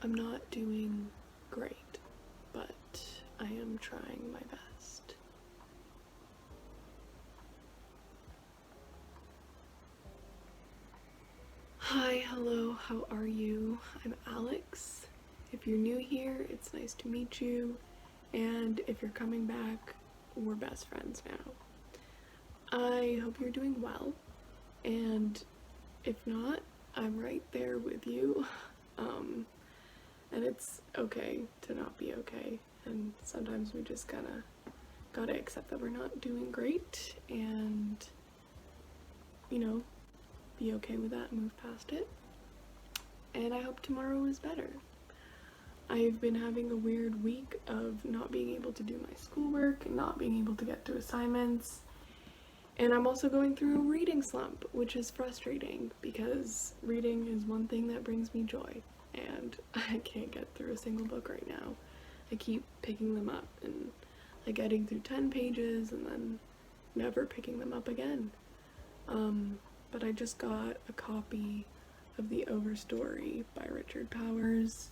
I'm not doing great, but I am trying my best. Hi, hello, how are you? I'm Alex. If you're new here, it's nice to meet you, and if you're coming back, we're best friends now. I hope you're doing well, and if not, I'm right there with you. And it's okay to not be okay, and sometimes we just gotta accept that we're not doing great and, you know, be okay with that and move past it. And I hope tomorrow is better. I've been having a weird week of not being able to do my schoolwork and not being able to get through assignments. And I'm also going through a reading slump, which is frustrating because reading is one thing that brings me joy, and I can't get through a single book right now. I keep picking them up and like getting through 10 pages and then never picking them up again. But I just got a copy of the Overstory by Richard Powers,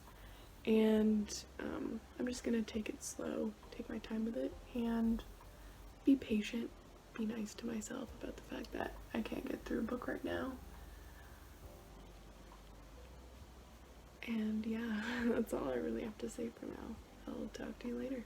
and I'm just gonna take it slow, take my time with it, and be patient. Be nice to myself about the fact that I can't get through a book right now. And yeah, that's all I really have to say for now. I'll talk to you later.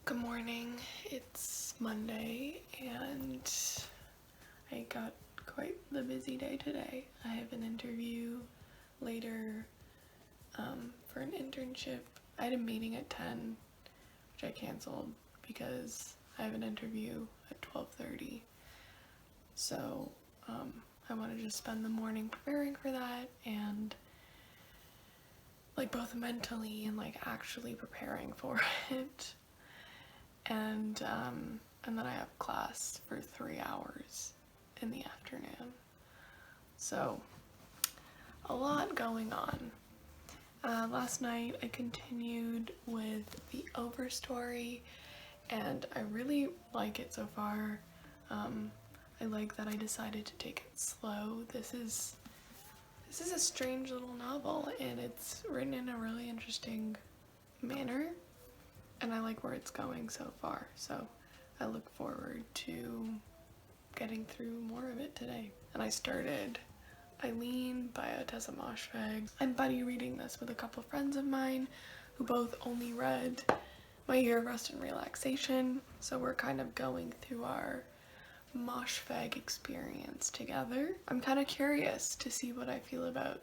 Good morning, it's Monday, and I got quite the busy day today. I have an interview later for an internship. I had a meeting at 10, which I canceled because I have an interview at 12:30. So I want to just spend the morning preparing for that, and like both mentally and like actually preparing for it. And then I have class for 3 hours in the afternoon. So, a lot going on. Last night I continued with the Overstory, and I really like it so far. I like that I decided to take it slow. This is a strange little novel, and it's written in a really interesting manner. And I like where it's going so far, so I look forward to getting through more of it today. And I started Eileen by Otessa Moshfegh. I'm buddy reading this with a couple friends of mine who both only read My Year of Rest and Relaxation, so we're kind of going through our moshfegh experience together. I'm kind of curious to see what I feel about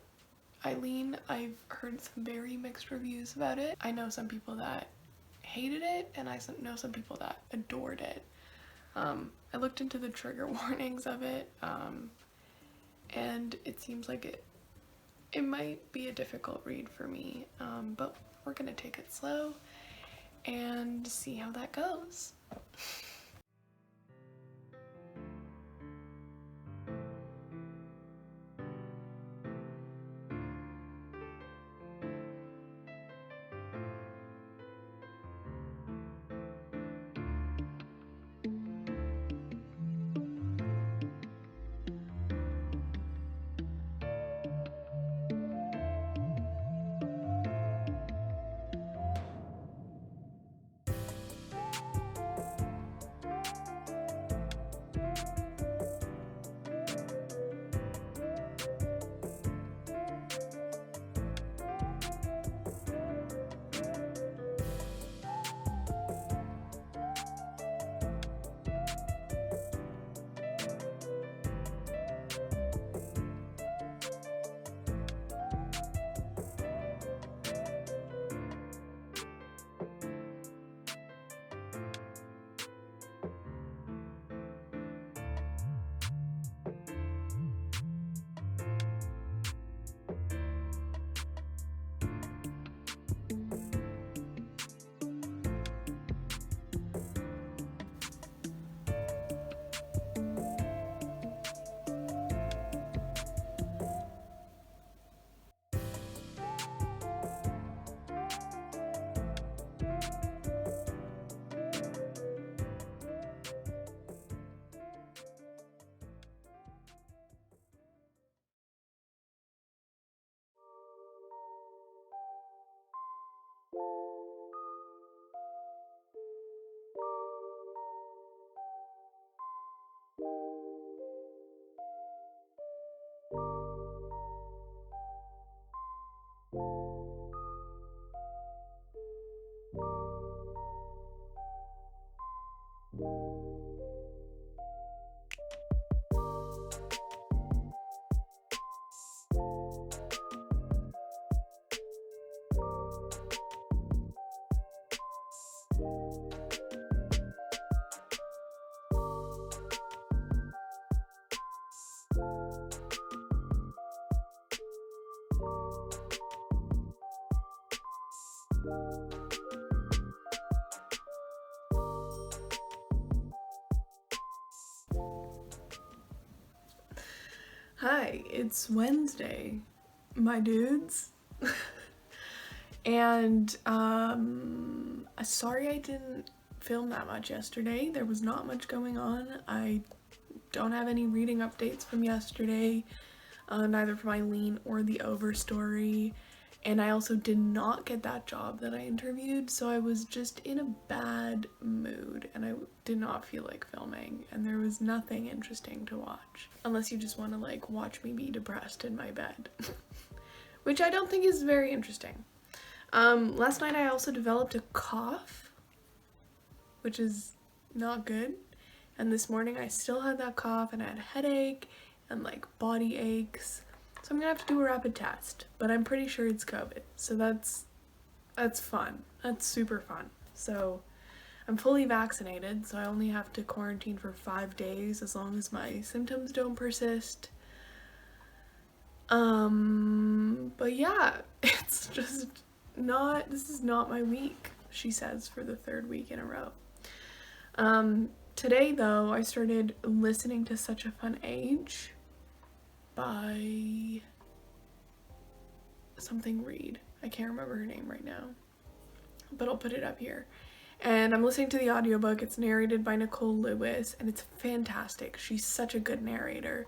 Eileen. I've heard some very mixed reviews about it. I know some people that hated it, and I know some people that adored it. I looked into the trigger warnings of it, and it seems like it might be a difficult read for me, but we're gonna take it slow and see how that goes. Hi, it's Wednesday, my dudes. And sorry I didn't film that much yesterday. There was not much going on. I don't have any reading updates from yesterday, neither from Eileen or the overstory. And I also did not get that job that I interviewed, so I was just in a bad mood and I did not feel like filming, and there was nothing interesting to watch. Unless you just want to like watch me be depressed in my bed. Which I don't think is very interesting. Last night I also developed a cough, which is not good. And this morning I still had that cough and I had a headache and like body aches. So I'm gonna have to do a rapid test, but I'm pretty sure it's COVID. So that's fun. That's super fun. So I'm fully vaccinated, so I only have to quarantine for 5 days as long as my symptoms don't persist. But yeah, it's just not, this is not my week, she says for the 3rd week in a row. Today though, I started listening to Such a Fun Age by something Reid. I can't remember her name right now, but I'll put it up here. And I'm listening to the audiobook. It's narrated by Nicole Lewis, and it's fantastic. She's such a good narrator.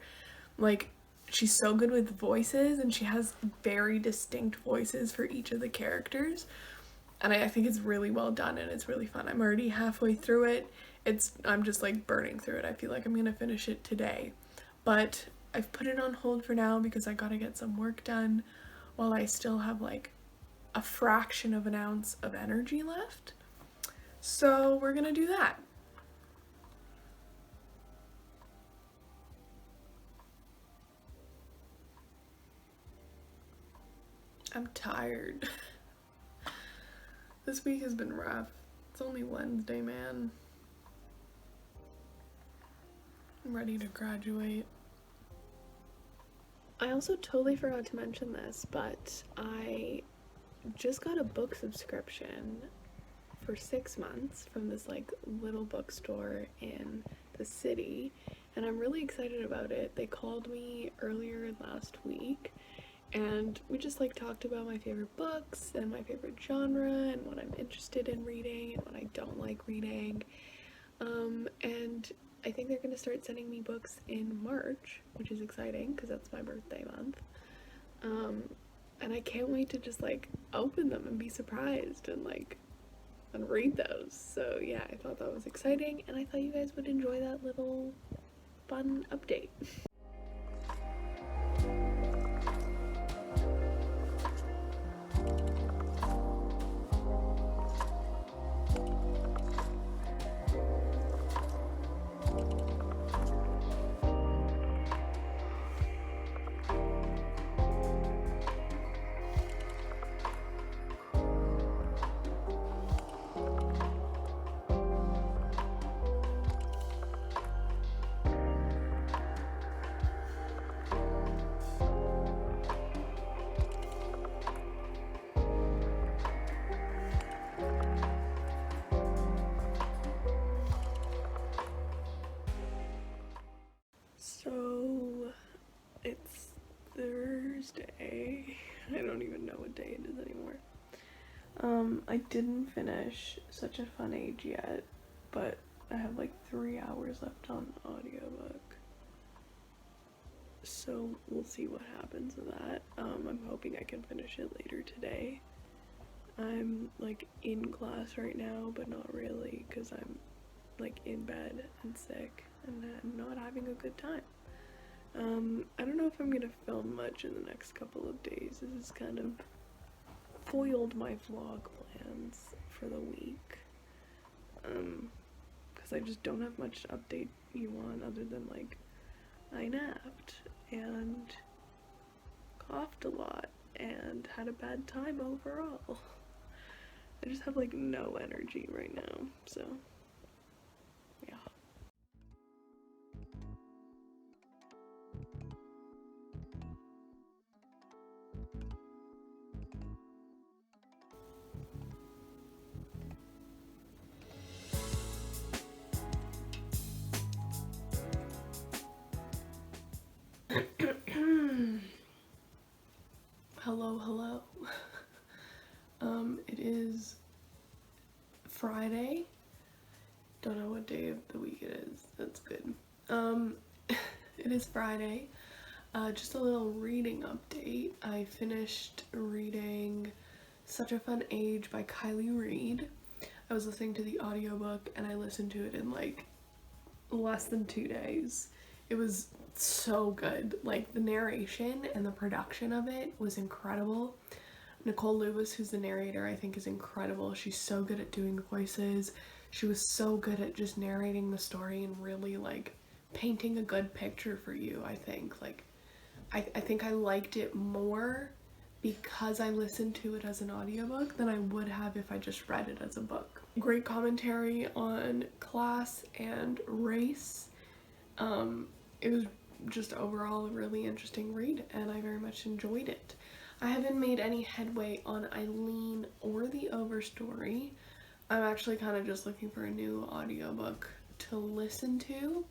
Like, she's so good with voices, and she has very distinct voices for each of the characters. And I think it's really well done, and it's really fun. I'm already halfway through it. I'm just like burning through it. I feel like I'm gonna finish it today. But I've put it on hold for now because I gotta get some work done while I still have like a fraction of an ounce of energy left. So we're gonna do that. I'm tired. This week has been rough. It's only Wednesday, man. I'm ready to graduate. I also totally forgot to mention this, but I just got a book subscription for 6 months from this like little bookstore in the city, and I'm really excited about it. They called me earlier last week and we just like talked about my favorite books and my favorite genre and what I'm interested in reading and what I don't like reading. And I think they're gonna start sending me books in March, which is exciting because that's my birthday month. And I can't wait to just like open them and be surprised and read those. So yeah, I thought that was exciting, and I thought you guys would enjoy that little fun update. So it's Thursday. I don't even know what day it is anymore. I didn't finish Such a Fun Age yet, but I have like 3 hours left on the audiobook. So we'll see what happens with that. I'm hoping I can finish it later today. I'm like in class right now, but not really, because I'm like in bed and sick and I'm not having a good time. I don't know if I'm gonna film much in the next couple of days. This has kind of foiled my vlog plans for the week, because I just don't have much to update you on other than, like, I napped and coughed a lot and had a bad time overall. I just have, like, no energy right now, so yeah. Hello. It is Friday. Don't know what day of the week it is. That's good. It is Friday. Just a little reading update. I finished reading Such a Fun Age by Reid. I was listening to the audiobook and I listened to it in like less than 2 days. It was so good. Like, the narration and the production of it was incredible. Nicole Lewis, who's the narrator, I think is incredible. She's so good at doing voices. She was so good at just narrating the story and really like painting a good picture for you, I think. Like, I think I liked it more because I listened to it as an audiobook than I would have if I just read it as a book. Great commentary on class and race. It was just overall a really interesting read and I very much enjoyed it. I haven't made any headway on Eileen or the Overstory. I'm actually kind of just looking for a new audiobook to listen to.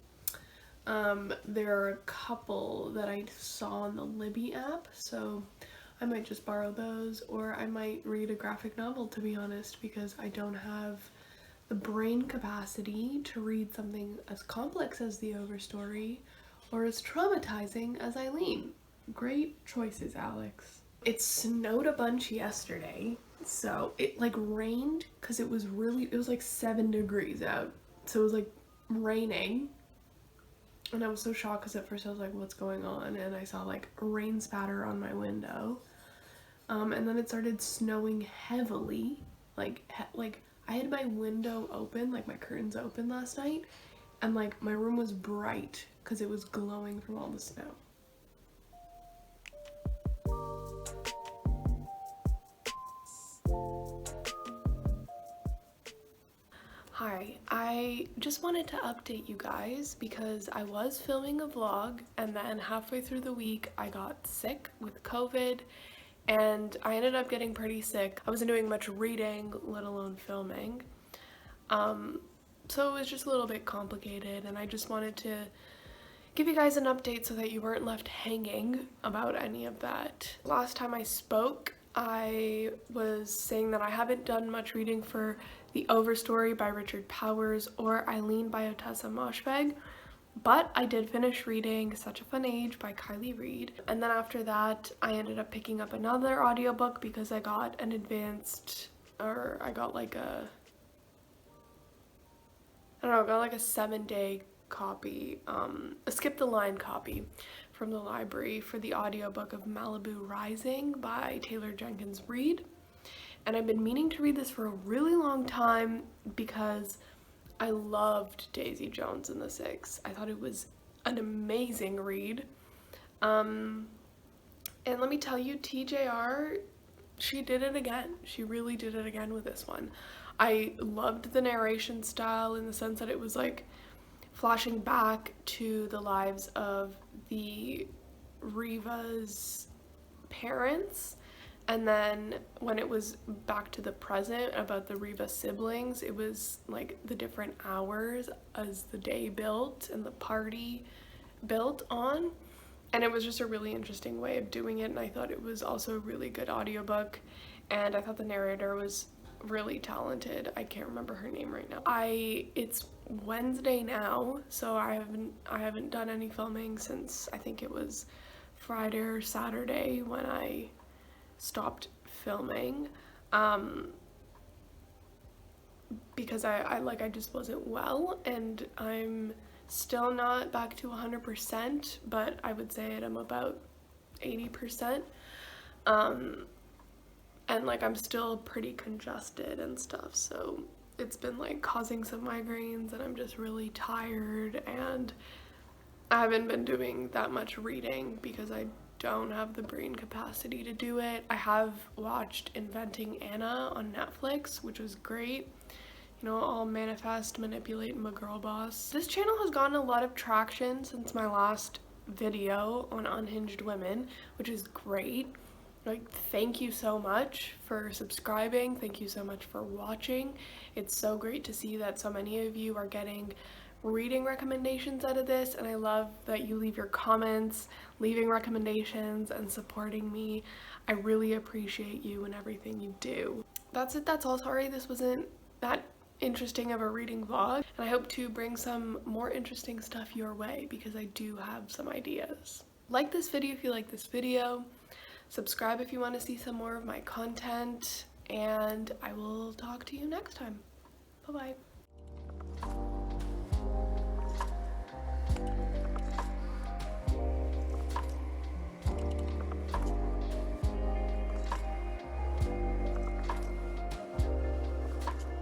There are a couple that I saw on the Libby app, so I might just borrow those, or I might read a graphic novel, to be honest, because I don't have the brain capacity to read something as complex as the Overstory or as traumatizing as Eileen. Great choices, Alex. It snowed a bunch yesterday, so it like rained because it was like 7 degrees out, so it was like raining, and I was so shocked because at first I was like, what's going on? And I saw like rain spatter on my window, and then it started snowing heavily, like I had my window open, like my curtains open last night, and like my room was bright because it was glowing from all the snow. Hi, I just wanted to update you guys because I was filming a vlog and then halfway through the week I got sick with COVID and I ended up getting pretty sick. I wasn't doing much reading, let alone filming. So it was just a little bit complicated and I just wanted to give you guys an update so that you weren't left hanging about any of that. Last time I spoke, I was saying that I haven't done much reading for The Overstory by Richard Powers or Eileen by Otessa moshfegh, but I did finish reading Such a Fun Age by Reid. And then after that, I ended up picking up another audiobook because I got an advanced, or I got like a, I don't know, I got like a 7-day copy, a skip the line copy from the library for the audiobook of Malibu Rising by Jenkins Reid. And I've been meaning to read this for a really long time because I loved Daisy Jones and the Six. I thought it was an amazing read. And let me tell you, TJR, she did it again. She really did it again with this one. I loved the narration style in the sense that it was like flashing back to the lives of the Riva's parents, and then when it was back to the present about the Riva siblings, it was like the different hours as the day built and the party built on, and it was just a really interesting way of doing it, and I thought it was also a really good audiobook, and I thought the narrator was really talented. I can't remember her name right now. It's Wednesday now, so I haven't done any filming since I think it was Friday or Saturday when I stopped filming, because I just wasn't well, and I'm still not back to 100%, but I would say I'm about 80%, and like I'm still pretty congested and stuff, so it's been like causing some migraines and I'm just really tired, and I haven't been doing that much reading because I don't have the brain capacity to do it. I have watched Inventing Anna on Netflix, which was great. You know, I'll manifest, manipulate, I'm a girl boss. This channel has gotten a lot of traction since my last video on unhinged women, which is great. Like, thank you so much for subscribing. Thank you so much for watching. It's so great to see that so many of you are getting reading recommendations out of this, and I love that you leave your comments, leaving recommendations, and supporting me. I really appreciate you and everything you do. That's it, that's all. Sorry this wasn't that interesting of a reading vlog, and I hope to bring some more interesting stuff your way because I do have some ideas. Like this video if you like this video, subscribe if you want to see some more of my content, and I will talk to you next time. Bye bye.